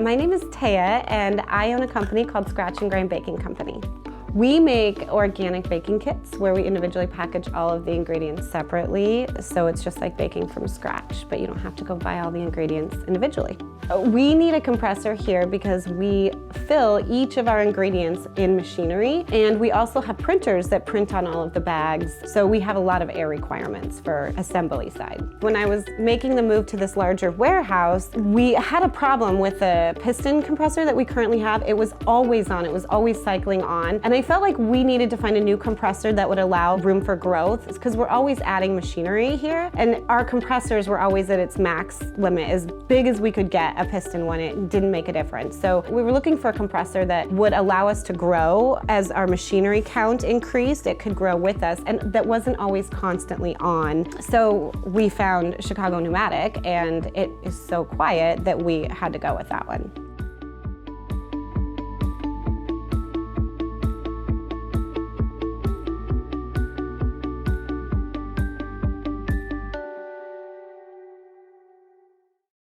My name is Taya, and I own a company called Scratch and Grind Baking Company. We make organic baking kits where we individually package all of the ingredients separately, so it's just like baking from scratch, but you don't have to go buy all the ingredients individually. We need a compressor here because we fill each of our ingredients in machinery, and we also have printers that print on all of the bags, so we have a lot of air requirements for assembly side. When I was making the move to this larger warehouse, we had a problem with the piston compressor that we currently have. It was always on, it was always cycling on, and I felt like we needed to find a new compressor that would allow room for growth, because we're always adding machinery here, and our compressors were always at its max limit, as big as we could get a piston when it didn't make a difference. So we were looking for a compressor that would allow us to grow as our machinery count increased. It could grow with us, and that wasn't always constantly on. So we found Chicago Pneumatic, and it is so quiet that we had to go with that one.